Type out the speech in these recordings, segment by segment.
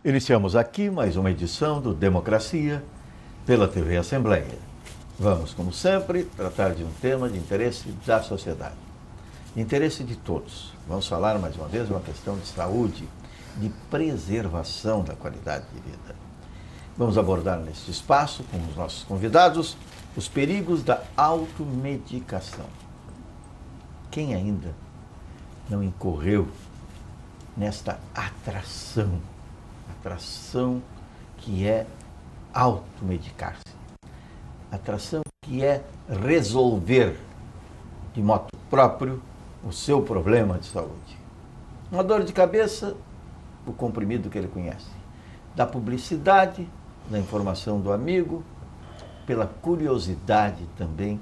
Iniciamos aqui mais uma edição do Democracia pela TV Assembleia. Vamos, como sempre, tratar de um tema de interesse da sociedade, de interesse de todos. Vamos falar mais uma vez de uma questão de saúde, de preservação da qualidade de vida. Vamos abordar neste espaço, com os nossos convidados, os perigos da automedicação. Quem ainda não incorreu nesta atração que é automedicar-se, atração que é resolver de modo próprio o seu problema de saúde. Uma dor de cabeça, o comprimido que ele conhece, da publicidade, da informação do amigo, pela curiosidade também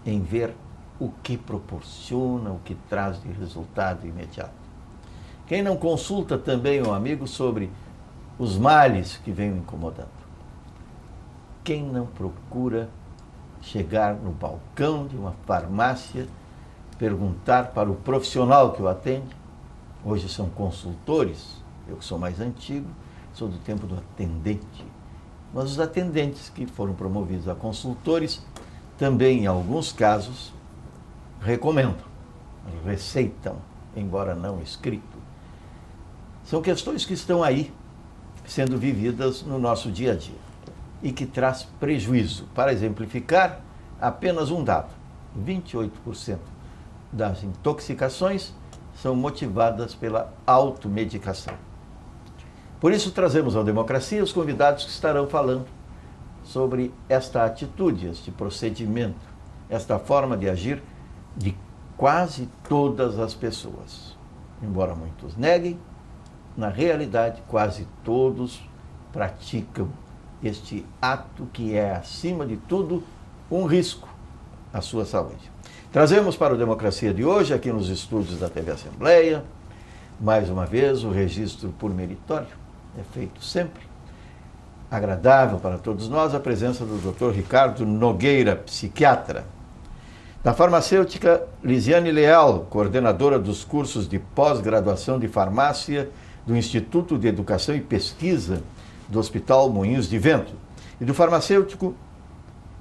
em ver o que proporciona, o que traz de resultado imediato. Quem não consulta também o amigo sobre os males que vêm incomodando? Quem não procura chegar no balcão de uma farmácia, perguntar para o profissional que o atende? Hoje são consultores, eu que sou mais antigo, sou do tempo do atendente. Mas os atendentes que foram promovidos a consultores também, em alguns casos, recomendam, receitam, embora não escrito. São questões que estão aí, sendo vividas no nosso dia a dia e que traz prejuízo. Para exemplificar, apenas um dado: 28% das intoxicações são motivadas pela automedicação. Por isso, trazemos ao Democracia os convidados que estarão falando sobre esta atitude, este procedimento, esta forma de agir de quase todas as pessoas. Embora muitos neguem, na realidade, quase todos praticam este ato que é, acima de tudo, um risco à sua saúde. Trazemos para o Democracia de hoje, aqui nos estúdios da TV Assembleia, mais uma vez, o registro por meritório, é feito sempre. Agradável para todos nós a presença do Dr. Ricardo Nogueira, psiquiatra. Da farmacêutica, Lisiane Leal, coordenadora dos cursos de pós-graduação de farmácia do Instituto de Educação e Pesquisa do Hospital Moinhos de Vento. E do farmacêutico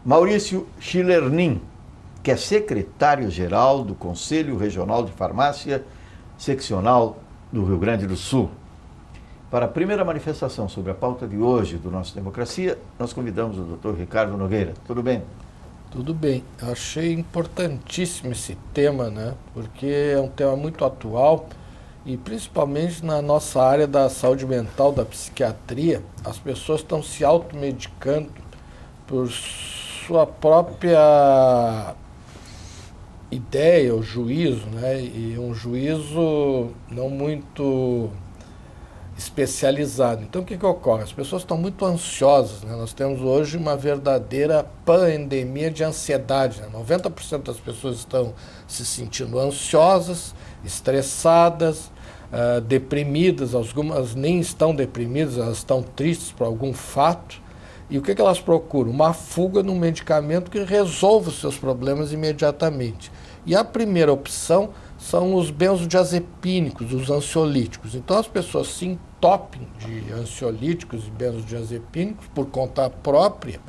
Maurício Schillernin, que é secretário-geral do Conselho Regional de Farmácia Seccional do Rio Grande do Sul. Para a primeira manifestação sobre a pauta de hoje do nosso Democracia, nós convidamos o Dr. Ricardo Nogueira. Tudo bem? Tudo bem. Eu achei importantíssimo esse tema, né? Porque é um tema muito atual e principalmente na nossa área da saúde mental, da psiquiatria, as pessoas estão se automedicando por sua própria ideia, ou juízo, né? E um juízo não muito especializado. Então, o que ocorre? As pessoas estão muito ansiosas, né? Nós temos hoje uma verdadeira pandemia de ansiedade, né? 90% das pessoas estão se sentindo ansiosas, estressadas, deprimidas, algumas nem estão deprimidas, elas estão tristes por algum fato. E o que elas procuram? Uma fuga num medicamento que resolva os seus problemas imediatamente. E a primeira opção são os benzodiazepínicos, os ansiolíticos. Então as pessoas se entopem de ansiolíticos e benzodiazepínicos por conta própria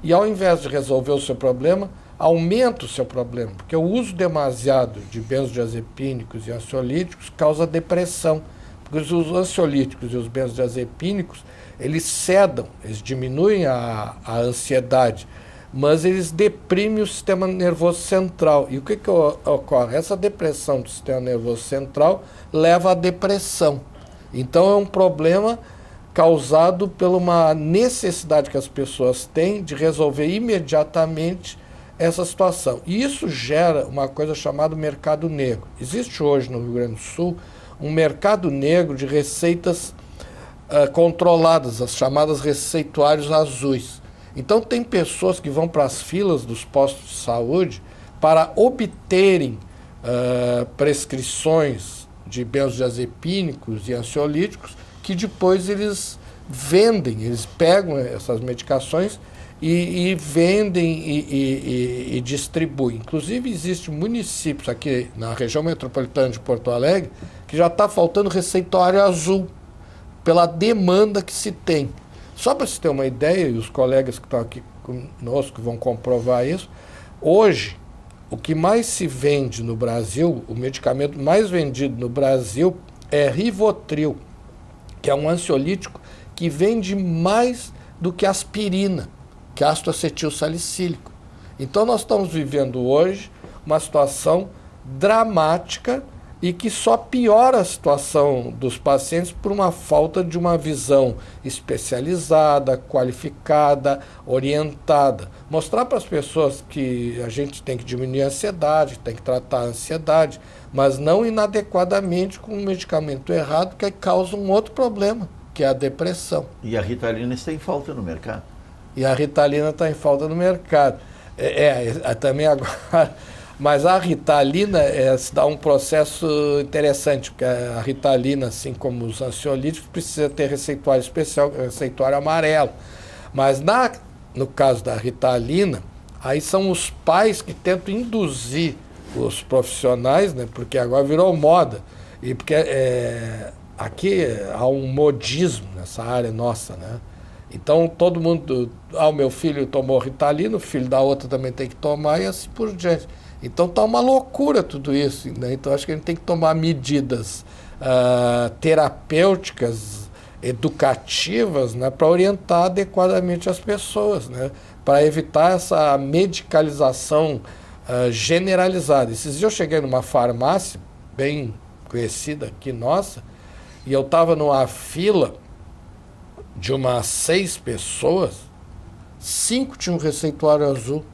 e, ao invés de resolver o seu problema, aumenta o seu problema, porque o uso demasiado de benzodiazepínicos e ansiolíticos causa depressão, porque os ansiolíticos e os benzodiazepínicos, eles sedam, eles diminuem a ansiedade, mas eles deprimem o sistema nervoso central. E o que ocorre? Essa depressão do sistema nervoso central leva à depressão. Então é um problema causado por uma necessidade que as pessoas têm de resolver imediatamente essa situação. E isso gera uma coisa chamada mercado negro. Existe hoje no Rio Grande do Sul um mercado negro de receitas controladas, as chamadas receituários azuis. Então tem pessoas que vão para as filas dos postos de saúde para obterem prescrições de benzodiazepínicos e ansiolíticos que depois eles vendem, eles pegam essas medicações e vendem e distribuem. Inclusive, existem municípios aqui na região metropolitana de Porto Alegre que já está faltando receituário azul. pela demanda que se tem. Só para você ter uma ideia, e os colegas que estão aqui conosco vão comprovar isso, hoje, o que mais se vende no Brasil, o medicamento mais vendido no Brasil é Rivotril, que é um ansiolítico que vende mais do que aspirina, que é ácido acetil salicílico. Então nós estamos vivendo hoje uma situação dramática e que só piora a situação dos pacientes por uma falta de uma visão especializada, qualificada, orientada. Mostrar para as pessoas que a gente tem que diminuir a ansiedade, tem que tratar a ansiedade, mas não inadequadamente com um medicamento errado que causa um outro problema, que é a depressão. E a Ritalina está em falta no mercado. E a Ritalina está em falta no mercado. Também agora... Mas a Ritalina se dá um processo interessante, porque a Ritalina, assim como os ansiolíticos, precisa ter receituário especial, receituário amarelo. Mas no caso da Ritalina, aí são os pais que tentam induzir os profissionais, né, porque agora virou moda, e porque aqui há um modismo nessa área nossa, né? Então todo mundo, o meu filho tomou Ritalina, o filho da outra também tem que tomar e assim por diante. Então está uma loucura tudo isso, né? Então acho que a gente tem que tomar medidas terapêuticas, educativas, né, para orientar adequadamente as pessoas, né, para evitar essa medicalização generalizada. Esses dias eu cheguei numa farmácia bem conhecida aqui, nossa, e eu estava numa fila de umas 6 pessoas, 5 tinham receituário azul.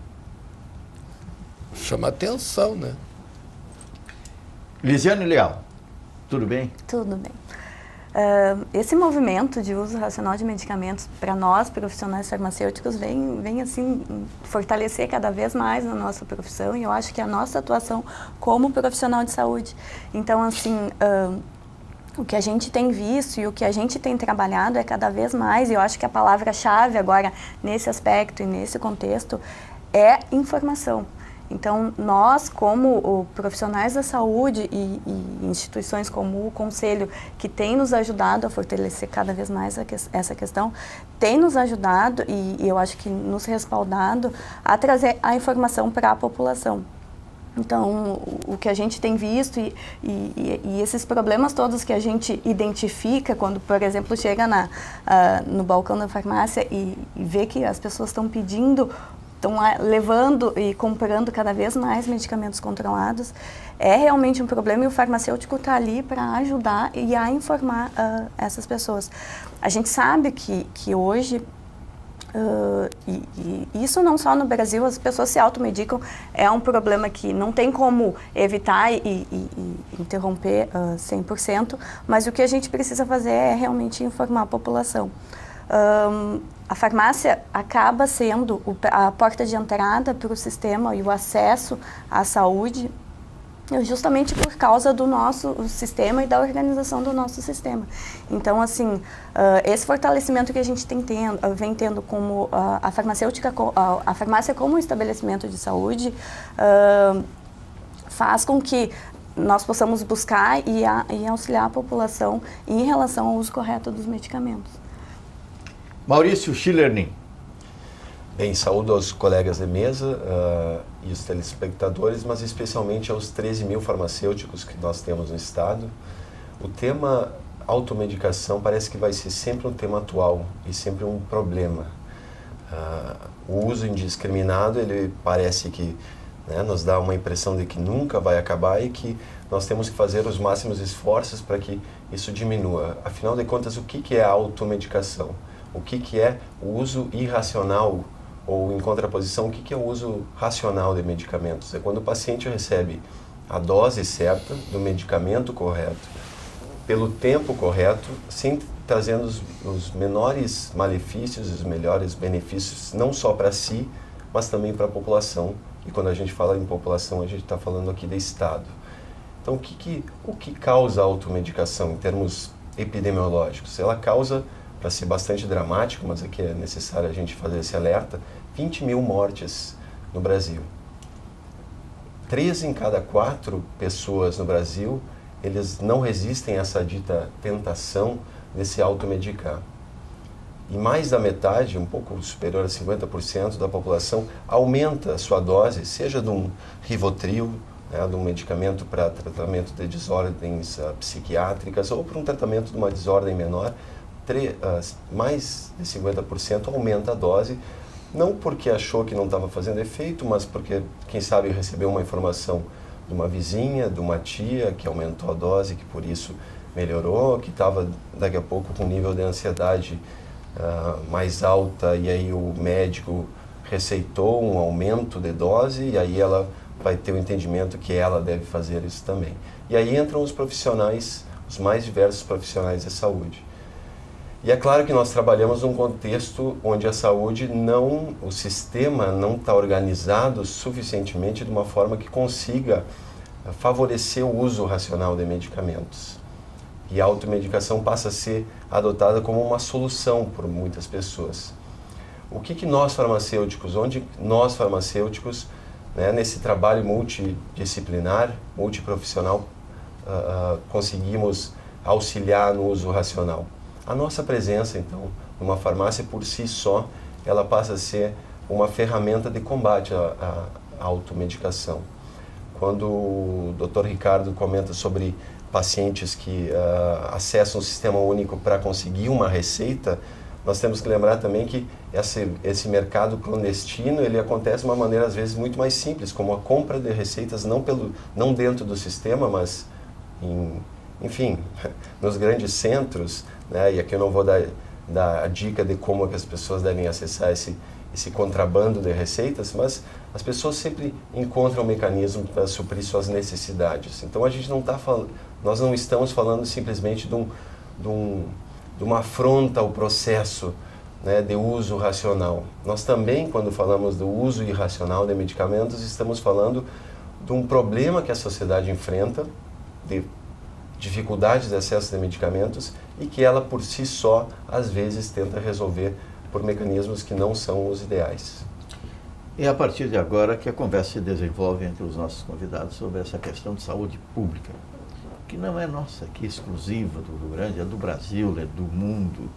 Chama atenção, né? Lisiane Leal, tudo bem? Tudo bem. Esse movimento de uso racional de medicamentos, para nós, profissionais farmacêuticos, vem assim, fortalecer cada vez mais a nossa profissão e eu acho que a nossa atuação como profissional de saúde. Então, assim, o que a gente tem visto e o que a gente tem trabalhado é cada vez mais, e eu acho que a palavra-chave agora, nesse aspecto e nesse contexto, é informação. Então, nós, como profissionais da saúde e instituições como o Conselho, que tem nos ajudado a fortalecer cada vez mais essa questão, tem nos ajudado e eu acho que nos respaldado a trazer a informação para a população. Então, o que a gente tem visto e esses problemas todos que a gente identifica quando, por exemplo, chega no balcão da farmácia e vê que as pessoas estão pedindo, estão levando e comprando cada vez mais medicamentos controlados, é realmente um problema e o farmacêutico está ali para ajudar e a informar essas pessoas. A gente sabe que hoje, e isso não só no Brasil, as pessoas se automedicam, é um problema que não tem como evitar e interromper 100%, mas o que a gente precisa fazer é realmente informar a população. A farmácia acaba sendo a porta de entrada para o sistema e o acesso à saúde justamente por causa do nosso sistema e da organização do nosso sistema. Então, assim, esse fortalecimento que a gente vem tendo como a farmácia como um estabelecimento de saúde faz com que nós possamos buscar e auxiliar a população em relação ao uso correto dos medicamentos. Maurício Schillernin. Bem, saúdo aos colegas de mesa e os telespectadores, mas especialmente aos 13 mil farmacêuticos que nós temos no estado. O tema automedicação parece que vai ser sempre um tema atual e sempre um problema. O uso indiscriminado, ele parece que nos dá uma impressão de que nunca vai acabar e que nós temos que fazer os máximos esforços para que isso diminua. Afinal de contas, o que é a automedicação? O que é o uso irracional, ou em contraposição, o que é o uso racional de medicamentos? É quando o paciente recebe a dose certa do medicamento correto, pelo tempo correto, sem trazendo os menores malefícios, os melhores benefícios, não só para si, mas também para a população. E quando a gente fala em população, a gente está falando aqui de Estado. Então, o que causa a automedicação em termos epidemiológicos? Ela causa, para ser bastante dramático, mas aqui é necessário a gente fazer esse alerta, 20 mil mortes no Brasil. 3 em cada 4 pessoas no Brasil, eles não resistem a essa dita tentação de se automedicar. E mais da metade, um pouco superior a 50% da população, aumenta a sua dose, seja de um Rivotril, né, de um medicamento para tratamento de desordens psiquiátricas, ou para um tratamento de uma desordem menor, mais de 50% aumenta a dose, não porque achou que não estava fazendo efeito, mas porque, quem sabe, recebeu uma informação de uma vizinha, de uma tia, que aumentou a dose, que por isso melhorou, que estava daqui a pouco com um nível de ansiedade mais alta, e aí o médico receitou um aumento de dose, e aí ela vai ter o entendimento que ela deve fazer isso também. E aí entram os profissionais, os mais diversos profissionais de saúde. E é claro que nós trabalhamos num contexto onde a saúde o sistema não está organizado suficientemente de uma forma que consiga favorecer o uso racional de medicamentos. E a automedicação passa a ser adotada como uma solução por muitas pessoas. O que nós farmacêuticos, onde nós farmacêuticos, né, nesse trabalho multidisciplinar, multiprofissional, conseguimos auxiliar no uso racional? A nossa presença, então, numa farmácia por si só, ela passa a ser uma ferramenta de combate à automedicação. Quando o Dr. Ricardo comenta sobre pacientes que acessam o sistema único para conseguir uma receita, nós temos que lembrar também que esse mercado clandestino, ele acontece de uma maneira às vezes muito mais simples, como a compra de receitas não dentro do sistema, mas enfim, nos grandes centros, né? E aqui eu não vou dar a dica de como que as pessoas devem acessar esse contrabando de receitas, mas as pessoas sempre encontram um mecanismo para suprir suas necessidades. Então nós não estamos falando simplesmente de uma afronta ao processo, né, de uso racional. Nós também, quando falamos do uso irracional de medicamentos, estamos falando de um problema que a sociedade enfrenta, de dificuldades de acesso de medicamentos, e que ela por si só, às vezes, tenta resolver por mecanismos que não são os ideais. É a partir de agora que a conversa se desenvolve entre os nossos convidados sobre essa questão de saúde pública, que não é nossa aqui, exclusiva do Rio Grande, é do Brasil, é do mundo,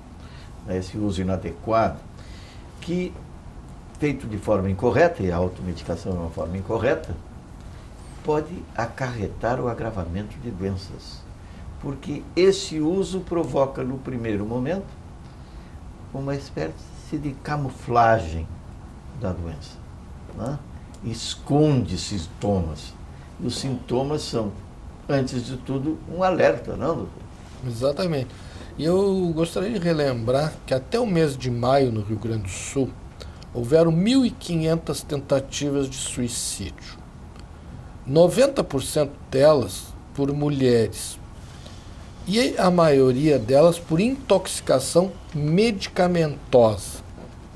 né, esse uso inadequado, que, feito de forma incorreta, e a automedicação é uma forma incorreta, pode acarretar o agravamento de doenças, porque esse uso provoca, no primeiro momento, uma espécie de camuflagem da doença, né? Esconde sintomas, e os sintomas são, antes de tudo, um alerta, não, doutor? Exatamente. E eu gostaria de relembrar que até o mês de maio, no Rio Grande do Sul, houveram 1.500 tentativas de suicídio. 90% delas por mulheres. E a maioria delas por intoxicação medicamentosa.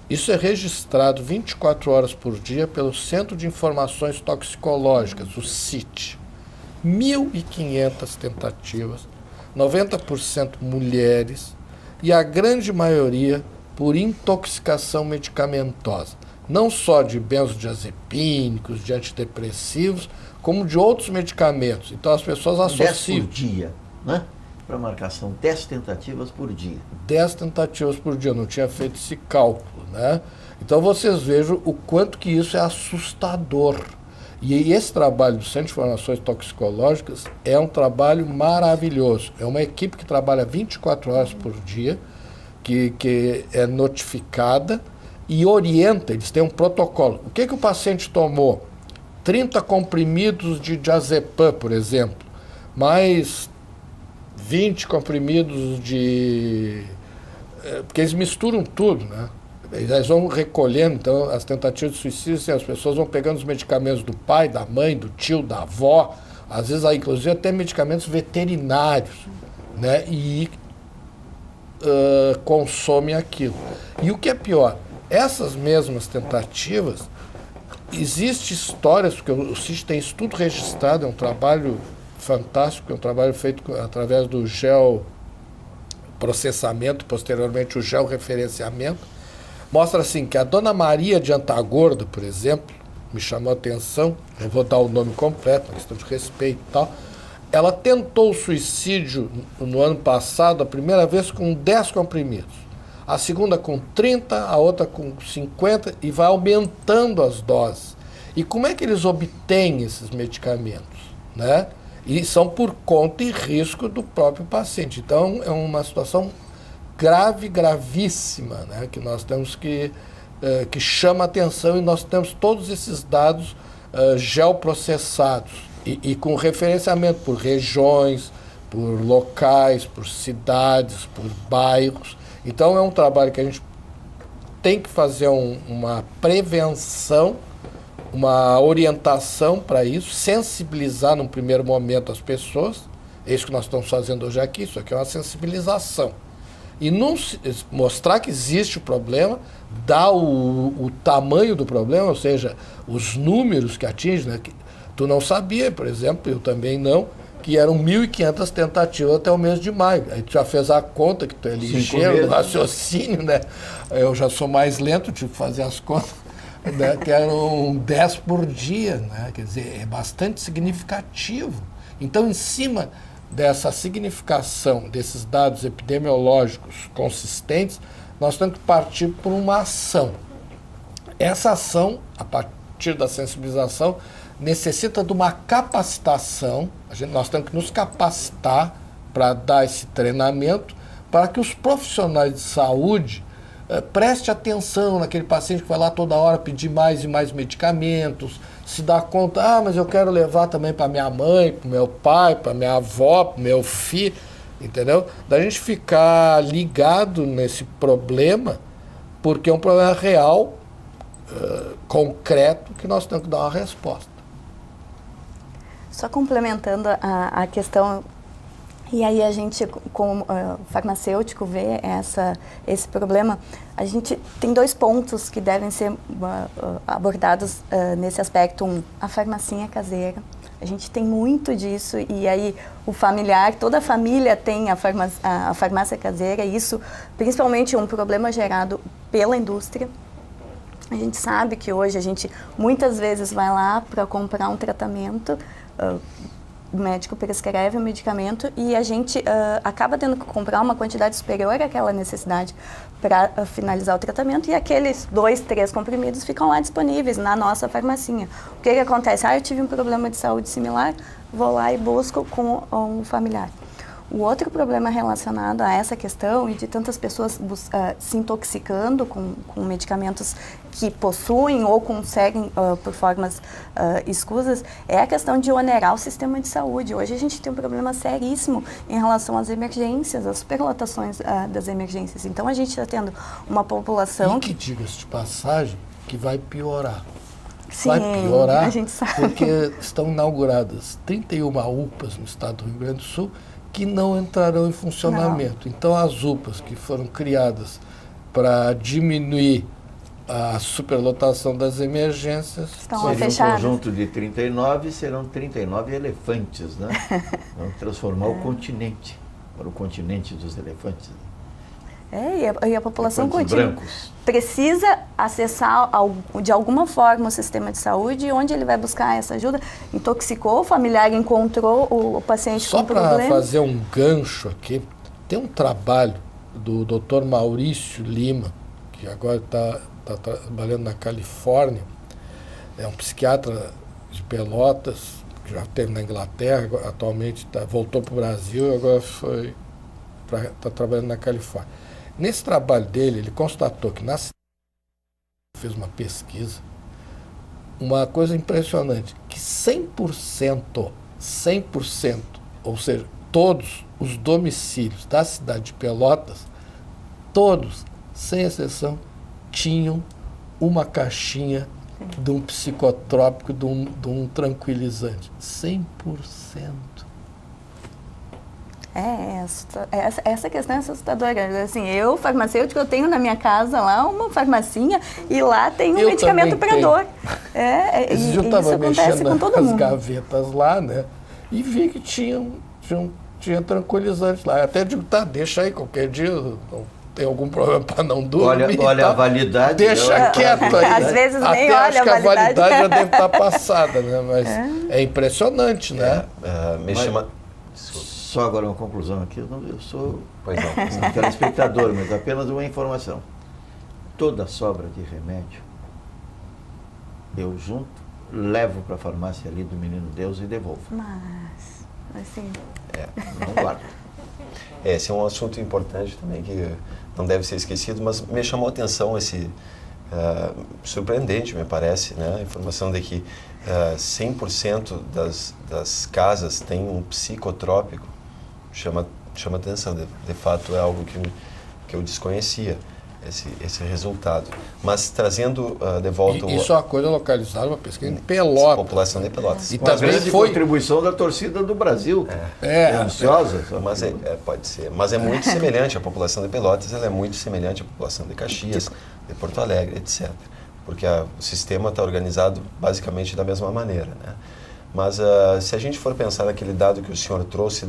Isso é registrado 24 horas por dia pelo Centro de Informações Toxicológicas, o CIT. 1.500 tentativas, 90% mulheres, e a grande maioria por intoxicação medicamentosa. Não só de benzodiazepínicos, de antidepressivos, como de outros medicamentos. Então as pessoas associam... 10 por dia, né? Para marcação, 10 tentativas por dia. 10 tentativas por dia, eu não tinha feito esse cálculo, né? Então vocês vejam o quanto que isso é assustador. E esse trabalho do Centro de Informações Toxicológicas é um trabalho maravilhoso. É uma equipe que trabalha 24 horas por dia, que é notificada e orienta, eles têm um protocolo. O que o paciente tomou? 30 comprimidos de diazepam, por exemplo, mais 20 comprimidos de... Porque eles misturam tudo, né? Eles vão recolhendo, então, as tentativas de suicídio, assim, as pessoas vão pegando os medicamentos do pai, da mãe, do tio, da avó, às vezes, inclusive, até medicamentos veterinários, né? E consomem aquilo. E o que é pior, essas mesmas tentativas, existem histórias, porque o CIT tem isso tudo registrado, é um trabalho fantástico, é um trabalho feito através do geoprocessamento, posteriormente o georreferenciamento. Mostra assim que a Dona Maria de Antagorda, por exemplo, me chamou a atenção, não vou dar o nome completo, questão de respeito e tal, ela tentou suicídio no ano passado, a primeira vez com 10 comprimidos, a segunda com 30, a outra com 50, e vai aumentando as doses. E como é que eles obtêm esses medicamentos, né? E são por conta e risco do próprio paciente. Então, é uma situação grave, gravíssima, né? Que nós temos que chama atenção, e nós temos todos esses dados geoprocessados e com referenciamento por regiões, por locais, por cidades, por bairros. Então, é um trabalho que a gente tem que fazer uma prevenção, uma orientação para isso, sensibilizar num primeiro momento as pessoas. É isso que nós estamos fazendo hoje aqui, isso aqui é uma sensibilização. E mostrar que existe o problema, dar o tamanho do problema, ou seja, os números que atinge, né? Tu não sabia, por exemplo, eu também não, que eram 1.500 tentativas até o mês de maio. Aí tu já fez a conta, que tu é ligeiro no raciocínio, né? Eu já sou mais lento, tive que fazer as contas, né? Que eram 10 por dia, né? Quer dizer, é bastante significativo. Então, em cima dessa significação desses dados epidemiológicos consistentes, nós temos que partir por uma ação. Essa ação, a partir da sensibilização, necessita de uma capacitação. Nós temos que nos capacitar para dar esse treinamento, para que os profissionais de saúde preste atenção naquele paciente que vai lá toda hora pedir mais e mais medicamentos, se dá conta, mas eu quero levar também para minha mãe, para o meu pai, para minha avó, para o meu filho, entendeu? Da gente ficar ligado nesse problema, porque é um problema real, concreto, que nós temos que dar uma resposta. Só complementando a questão, e aí a gente, como farmacêutico, vê esse problema, a gente tem 2 pontos que devem ser abordados nesse aspecto. A farmacinha caseira. A gente tem muito disso, e aí o familiar, toda a família tem a farmácia caseira, e isso principalmente é um problema gerado pela indústria. A gente sabe que hoje a gente muitas vezes vai lá para comprar um tratamento, o médico prescreve o medicamento e a gente acaba tendo que comprar uma quantidade superior àquela necessidade para finalizar o tratamento, e aqueles 2, 3 comprimidos ficam lá disponíveis na nossa farmacinha. O que acontece? Eu tive um problema de saúde similar, vou lá e busco com um familiar. O outro problema relacionado a essa questão e de tantas pessoas se intoxicando com medicamentos que possuem ou conseguem por formas escusas é a questão de onerar o sistema de saúde. Hoje a gente tem um problema seríssimo em relação às emergências, às superlotações das emergências. Então a gente está tendo uma população... E que, diga-se de passagem, que vai piorar. Sim, vai piorar, a gente sabe. Porque estão inauguradas 31 UPAs no estado do Rio Grande do Sul que não entrarão em funcionamento. Não. Então, as UPAs que foram criadas para diminuir a superlotação das emergências estão fechadas. Um conjunto de 39, serão 39 elefantes, né? Vamos transformar o continente, para o continente dos elefantes. E a população precisa acessar de alguma forma o sistema de saúde, onde ele vai buscar essa ajuda. Intoxicou, o familiar encontrou o paciente com problema. Só para fazer um gancho aqui, tem um trabalho do Dr. Maurício Lima, que agora está trabalhando na Califórnia, é um psiquiatra de Pelotas, que já esteve na Inglaterra, atualmente voltou para o Brasil e agora está trabalhando na Califórnia. Nesse trabalho dele, ele constatou que fez uma pesquisa, uma coisa impressionante, que 100%, ou seja, todos os domicílios da cidade de Pelotas, todos, sem exceção, tinham uma caixinha de um psicotrópico, de um tranquilizante. 100%. Essa questão é assustadora. Assim, farmacêutico, eu tenho na minha casa lá uma farmacinha e lá tem um medicamento para dor. Isso acontece com todo mundo. As gavetas lá, né? E vi que tinha tranquilizante lá. Até digo, deixa aí, qualquer dia tem algum problema para não dormir. Olha a validade. Deixa quieto aí. Às vezes nem olha acho que a validade já deve estar passada, né? Mas é impressionante, né? só agora uma conclusão aqui, eu sou Pois não. um telespectador, mas apenas uma informação. Toda sobra de remédio, eu junto, levo para a farmácia ali do Menino Deus e devolvo. Mas, assim... Não guardo. Esse é um assunto importante também que não deve ser esquecido, mas me chamou a atenção esse surpreendente, me parece, né? A informação de que 100% das casas têm um psicotrópico. Chama atenção, de fato é algo que eu desconhecia, esse resultado. Mas trazendo de volta... Isso é uma coisa localizada, uma pesquisa em Pelotas. População de Pelotas. E Uma também grande foi... contribuição da torcida do Brasil. Ansiosa. Mas pode ser. Mas é muito semelhante. A população de Pelotas ela é muito semelhante à população de Caxias, de Porto Alegre, etc. Porque o sistema está organizado basicamente da mesma maneira, né? Mas se a gente for pensar naquele dado que o senhor trouxe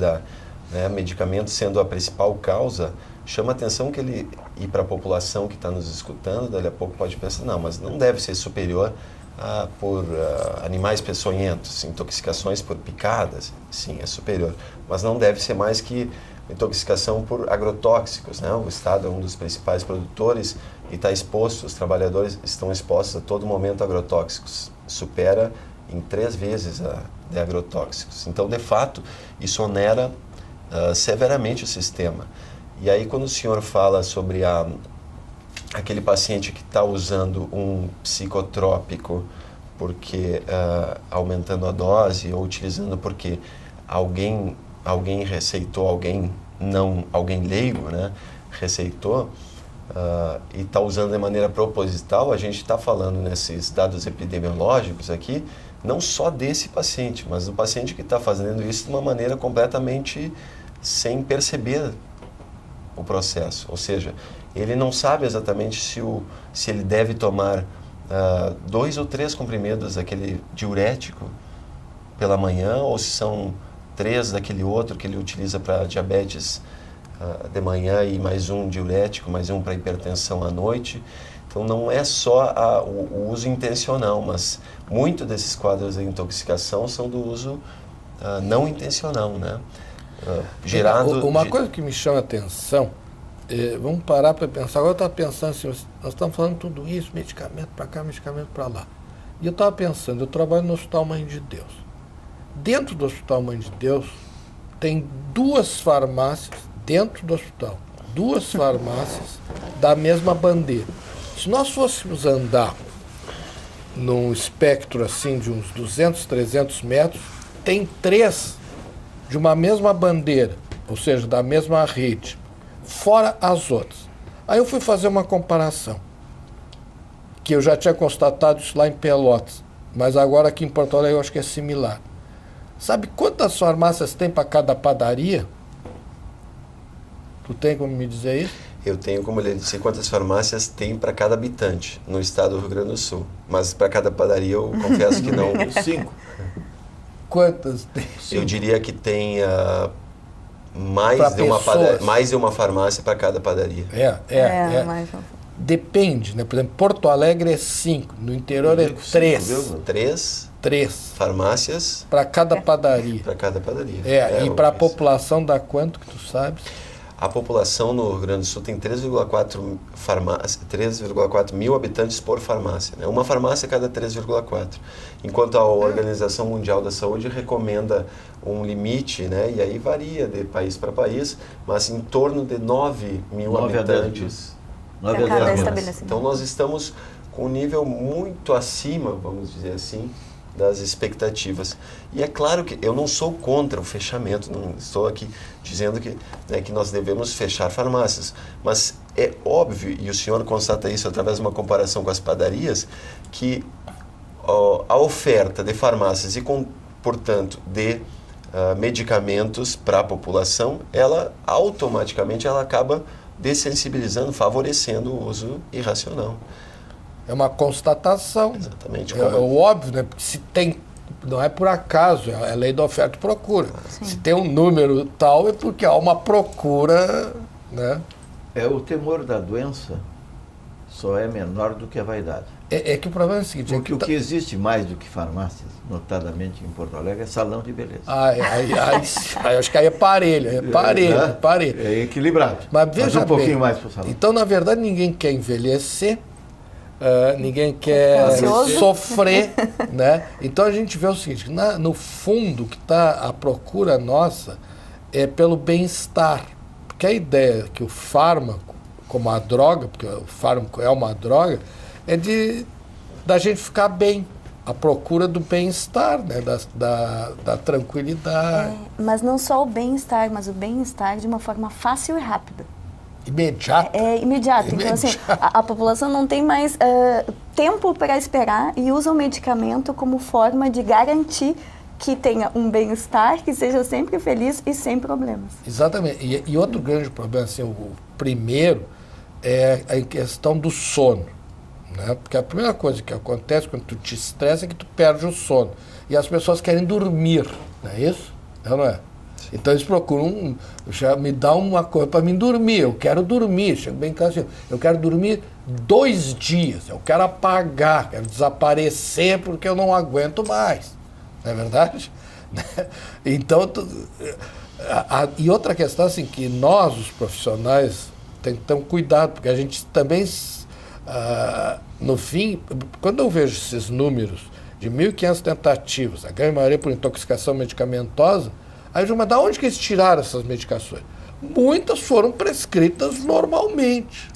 medicamento sendo a principal causa, chama a atenção que ele, e para a população que está nos escutando, dali a pouco pode pensar, não, mas não deve ser superior por animais peçonhentos, intoxicações por picadas, sim, é superior, mas não deve ser mais que intoxicação por agrotóxicos, né? O Estado é um dos principais produtores e está exposto, os trabalhadores estão expostos a todo momento a agrotóxicos, supera em 3 vezes de agrotóxicos. Então, de fato, isso onera severamente o sistema. E aí, quando o senhor fala sobre aquele paciente que está usando um psicotrópico porque aumentando a dose ou utilizando porque alguém receitou, alguém leigo, né, receitou e está usando de maneira proposital, a gente está falando nesses dados epidemiológicos aqui, não só desse paciente, mas do paciente que está fazendo isso de uma maneira completamente sem perceber o processo. Ou seja, ele não sabe exatamente se ele deve tomar 2 ou 3 comprimidos daquele diurético pela manhã, ou se são 3 daquele outro que ele utiliza para diabetes de manhã e mais um diurético, mais um para hipertensão à noite. Então não é só o uso intencional, mas muito desses quadros de intoxicação são do uso não intencional, né? Gerado... Uma coisa que me chama a atenção, vamos parar para pensar, agora eu estava pensando assim, nós estamos falando tudo isso, medicamento para cá, medicamento para lá. E eu estava pensando, eu trabalho no Hospital Mãe de Deus. Dentro do Hospital Mãe de Deus, tem 2 farmácias, dentro do hospital, 2 farmácias da mesma bandeira. Se nós fôssemos andar num espectro assim de uns 200, 300 metros, tem 3 de uma mesma bandeira, ou seja, da mesma rede, fora as outras. Aí eu fui fazer uma comparação, que eu já tinha constatado isso lá em Pelotas, mas agora aqui em Porto Alegre eu acho que é similar. Sabe quantas farmácias tem para cada padaria? Tu tem como me dizer isso? Eu tenho como lhe dizer quantas farmácias tem para cada habitante no estado do Rio Grande do Sul, mas para cada padaria eu confesso que não. 5. Quantas tem? Eu diria que tem mais de uma farmácia para cada padaria. Mas... Depende, né? Por exemplo, Porto Alegre é 5, no interior é 3. 3 farmácias para cada padaria. Para cada padaria. E para a população dá quanto que tu sabes? A população no Rio Grande do Sul tem 3,4 mil habitantes por farmácia, né? Uma farmácia a cada 3,4. Enquanto a Organização Mundial da Saúde recomenda um limite, né? E aí varia de país para país, mas em torno de 9 mil habitantes. Cada estabelecimento. Então nós estamos com um nível muito acima, vamos dizer assim, das expectativas. E é claro que eu não sou contra o fechamento, não estou aqui dizendo que nós devemos fechar farmácias, mas é óbvio, e o senhor constata isso através de uma comparação com as padarias, que a oferta de farmácias e, portanto, de medicamentos para a população, ela automaticamente acaba dessensibilizando, favorecendo o uso irracional. É uma constatação. Exatamente. É óbvio, né? Porque se tem, não é por acaso, é a lei da oferta e procura. Sim. Se tem um número tal, é porque há uma procura, né? O temor da doença só é menor do que a vaidade. É que o problema é o seguinte... Porque o que existe mais do que farmácias, notadamente em Porto Alegre, é salão de beleza. Aí acho que aí é parelho, parelho. É equilibrado. Mas veja um pouquinho bem, mais para o salão. Então, na verdade, ninguém quer envelhecer, ninguém quer Ansioso. sofrer, né? Então a gente vê o seguinte, no fundo, que está a procura nossa é pelo bem-estar. Porque a ideia que o fármaco, como a droga, porque o fármaco é uma droga, é da gente ficar bem. A procura do bem-estar, né? da tranquilidade. Mas não só o bem-estar, mas o bem-estar de uma forma fácil e rápida. Imediato. É imediato. Então, assim, a população não tem mais tempo para esperar e usa o medicamento como forma de garantir que tenha um bem-estar, que seja sempre feliz e sem problemas. Exatamente. E outro grande problema, assim, o primeiro, é a questão do sono. Né? Porque a primeira coisa que acontece quando tu te estressa é que tu perde o sono. E as pessoas querem dormir, não é isso? Não é? Então eles procuram, já me dá uma coisa para mim dormir, eu quero dormir, chego bem em casa, eu quero dormir 2 dias, eu quero apagar, quero desaparecer porque eu não aguento mais, não é verdade? Então, e outra questão assim, que nós, os profissionais, temos que ter um cuidado, porque a gente também, no fim, quando eu vejo esses números de 1.500 tentativas, a grande maioria por intoxicação medicamentosa, aí eu digo, mas de onde que eles tiraram essas medicações? Muitas foram prescritas normalmente,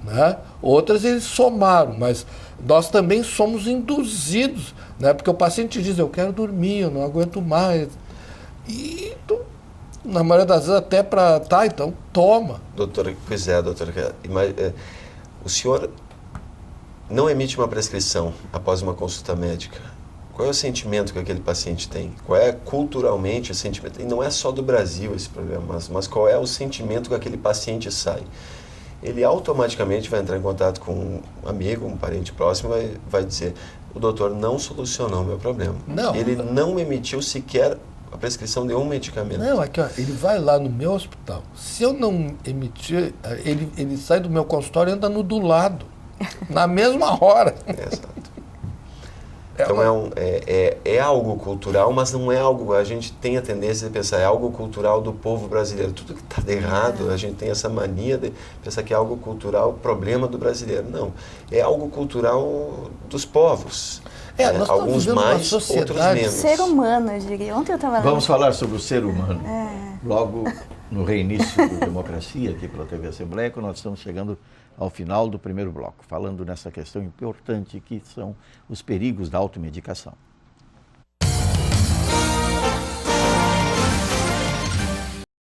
né? Outras eles somaram, mas nós também somos induzidos, né? Porque o paciente diz, eu quero dormir, eu não aguento mais. E na maioria das vezes até para, então toma. Doutor, pois é, doutor, o senhor não emite uma prescrição após uma consulta médica. Qual é o sentimento que aquele paciente tem? Qual é culturalmente o sentimento? E não é só do Brasil esse problema, mas qual é o sentimento que aquele paciente sai? Ele automaticamente vai entrar em contato com um amigo, um parente próximo, e vai dizer, o doutor não solucionou o meu problema. Não. Ele não emitiu sequer a prescrição de um medicamento. Não, aqui, ó, ele vai lá no meu hospital. Se eu não emitir, ele sai do meu consultório e anda no do lado, na mesma hora. Exato. Então é algo cultural, mas não é algo, a gente tem a tendência de pensar, é algo cultural do povo brasileiro. Tudo que está de errado, a gente tem essa mania de pensar que é algo cultural, problema do brasileiro. Não, é algo cultural dos povos. Nós alguns mais, outros menos. Ser humano, eu diria. Ontem eu estava... Vamos falar sobre o ser humano. Logo no reinício do Democracia, aqui pela TV Assembleia, quando nós estamos chegando ao final do primeiro bloco, falando nessa questão importante que são os perigos da automedicação.